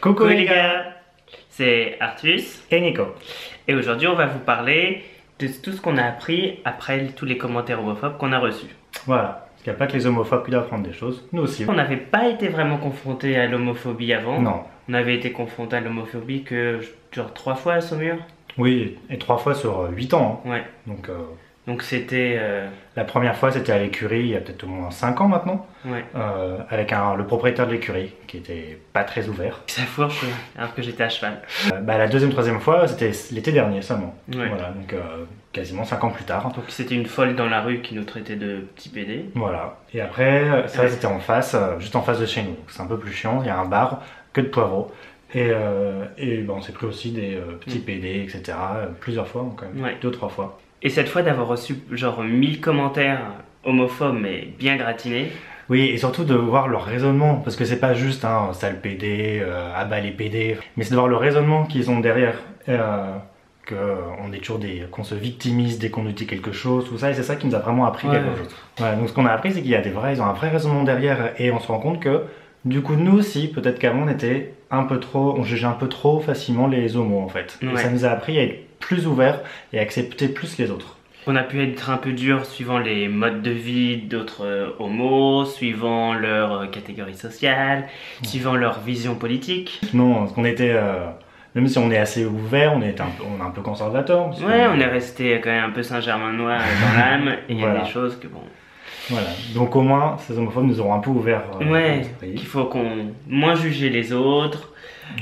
Coucou les gars, c'est Artus et Nico. et aujourd'hui on va vous parler de tout ce qu'on a appris après tous les commentaires homophobes qu'on a reçus. Voilà, parce qu'il n'y a pas que les homophobes qui doivent apprendre des choses, nous aussi. On n'avait pas été vraiment confrontés à l'homophobie avant. Non. On avait été confrontés à l'homophobie que genre 3 fois à Saumur. Oui, et 3 fois sur 8 ans. Hein. Ouais. Donc c'était... La première fois c'était à l'écurie, il y a peut-être au moins 5 ans maintenant. Ouais. Avec le propriétaire de l'écurie, qui était pas très ouvert. Ça fourche alors que j'étais à cheval. La deuxième, troisième fois, c'était l'été dernier seulement. Ouais. Voilà, donc quasiment 5 ans plus tard. Donc c'était une folle dans la rue qui nous traitait de petits PD. Voilà, et après, ça c'était en face, juste en face de chez nous. C'est un peu plus chiant, il y a un bar, que de poivrons. Et on s'est pris aussi des petits PD, etc. Plusieurs fois, quand même, Ouais. 2-3 fois. Et cette fois d'avoir reçu genre 1000 commentaires homophobes mais bien gratinés. Oui, et surtout de voir leur raisonnement, parce que c'est pas juste un sale PD, abat les PD, mais c'est de voir le raisonnement qu'ils ont derrière. Qu'on est toujours qu'on se victimise dès qu'on nous dit quelque chose, tout ça, et c'est ça qui nous a vraiment appris quelque chose. Voilà, donc ce qu'on a appris, c'est qu'ils ont un vrai raisonnement derrière, et on se rend compte que, du coup, nous aussi, peut-être qu'avant, on jugeait un peu trop facilement les homos, en fait. Ouais. Et ça nous a appris à être plus ouverts et à accepter plus les autres. On a pu être un peu dur suivant les modes de vie d'autres homos, suivant leur catégorie sociale, suivant leur vision politique. Non, parce qu'on était... même si on est assez ouvert, on est un peu conservateur. Ouais, on est resté quand même un peu Saint-Germain-Noir dans l'âme, et il y a Voilà. des choses que bon... Voilà, donc au moins, ces homophobes nous auront un peu ouvert l'esprit. Qu'il faut qu'on moins juger les autres,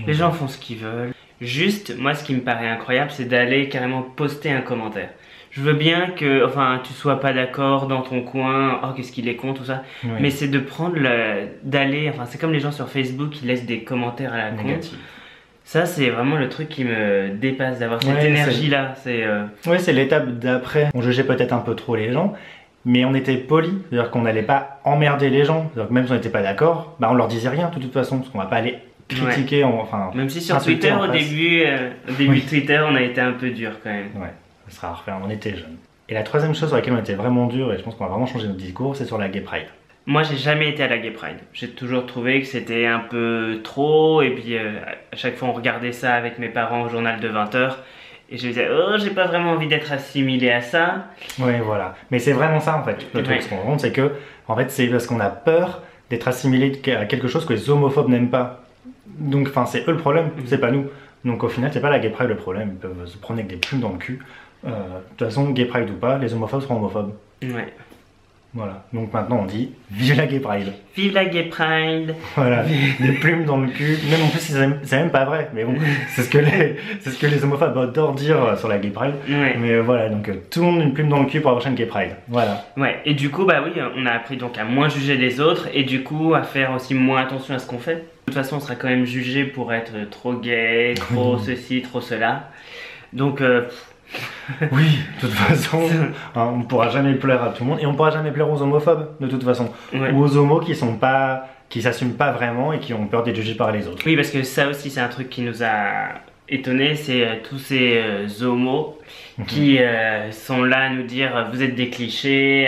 les gens font ce qu'ils veulent. Juste, moi ce qui me paraît incroyable, c'est d'aller carrément poster un commentaire. Je veux bien que, tu sois pas d'accord dans ton coin, oh qu'est-ce qu'il est con, tout ça, Oui. mais c'est de prendre c'est comme les gens sur Facebook qui laissent des commentaires à la con. Négatif. Ça, c'est vraiment le truc qui me dépasse, d'avoir cette énergie-là. Oui, c'est l'étape d'après. On jugeait peut-être un peu trop les gens, mais on était poli, c'est-à-dire qu'on n'allait pas emmerder les gens. C'est-à-dire que même si on n'était pas d'accord, on leur disait rien de toute façon, parce qu'on va pas aller critiquer, Même si sur insulter Twitter, en au face. début de Twitter, on a été un peu dur quand même. Ouais, ça sera à refaire, on était jeunes. Et la troisième chose sur laquelle on était vraiment dur, et je pense qu'on va vraiment changer notre discours, c'est sur la Gay Pride. Moi, j'ai jamais été à la Gay Pride. J'ai toujours trouvé que c'était un peu trop, et puis à chaque fois on regardait ça avec mes parents au journal de 20h, et je me disais, oh, j'ai pas vraiment envie d'être assimilé à ça. Oui, voilà. Mais c'est vraiment ça en fait. Le truc, ce qu'on rend compte, c'est que en fait, c'est parce qu'on a peur d'être assimilé à quelque chose que les homophobes n'aiment pas. Donc, c'est eux le problème, c'est pas nous. Donc, au final, c'est pas la Gay Pride le problème. Ils peuvent se prendre avec des plumes dans le cul. De toute façon, Gay Pride ou pas, les homophobes seront homophobes. Ouais. Voilà. Donc maintenant, on dit vive la Gay Pride. Vive la Gay Pride. Voilà. Des plumes dans le cul. Même en plus, c'est même pas vrai. Mais bon, c'est ce que les homophobes adorent dire sur la Gay Pride. Ouais. Mais voilà, donc tout le monde une plume dans le cul pour la prochaine Gay Pride. Voilà. Ouais. Et du coup, on a appris donc à moins juger les autres, et du coup à faire aussi moins attention à ce qu'on fait. De toute façon, on sera quand même jugé pour être trop gay, trop ceci, trop cela. Donc Oui, de toute façon, on ne pourra jamais plaire à tout le monde, et on ne pourra jamais plaire aux homophobes, de toute façon. Ouais. Ou aux homos qui s'assument pas vraiment et qui ont peur d'être jugés par les autres. oui, parce que ça aussi c'est un truc qui nous a étonné, c'est tous ces homos qui sont là à nous dire vous êtes des clichés,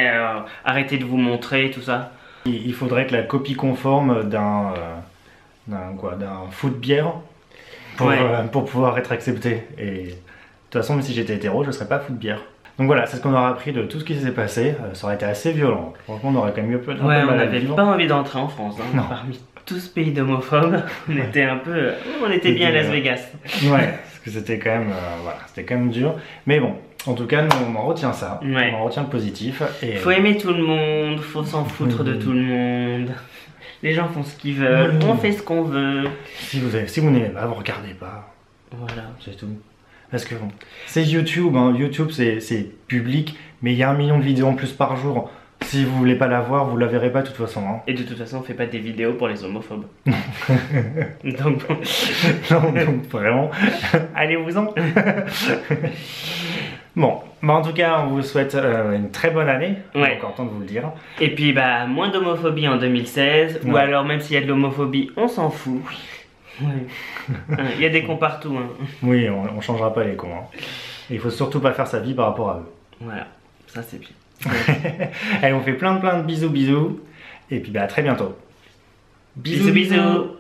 arrêtez de vous montrer, tout ça. Il faudrait que la copie conforme d'un fou de bière pour pouvoir être accepté. Et de toute façon, même si j'étais hétéro, je serais pas fou de bière. Donc voilà, c'est ce qu'on aura appris de tout ce qui s'est passé. Ça aurait été assez violent. Franchement, on aurait quand même eu un peu de mal On à n'avait vivre. pas envie d'entrer en France. Hein. Non. Parmi tout ce pays d'homophobes, on était bien à Las Vegas. Ouais, parce que c'était quand même, c'était quand même dur. Mais bon, en tout cas, nous, on en retient ça. Ouais. On en retient le positif. Et Faut aimer tout le monde, faut s'en foutre de tout le monde. Les gens font ce qu'ils veulent, on fait ce qu'on veut. si vous n'aimez pas, vous regardez pas. Voilà. C'est tout. Parce que bon, c'est YouTube, hein. YouTube c'est public, mais il y a 1 million de vidéos en plus par jour. Si vous voulez pas la voir, vous la verrez pas de toute façon. Hein. Et de toute façon, on fait pas des vidéos pour les homophobes. Donc bon. Non, donc vraiment, allez-vous-en. Bon, en tout cas, on vous souhaite une très bonne année. Ouais. Encore temps de vous le dire. Et puis moins d'homophobie en 2016, ou Ouais. alors même s'il y a de l'homophobie, on s'en fout. Il y a des cons partout. Hein. Oui, on changera pas les cons. Hein. Et il faut surtout pas faire sa vie par rapport à eux. Voilà, ça c'est bien. Allez, on fait plein de bisous. Et puis à très bientôt. Bisous bisous.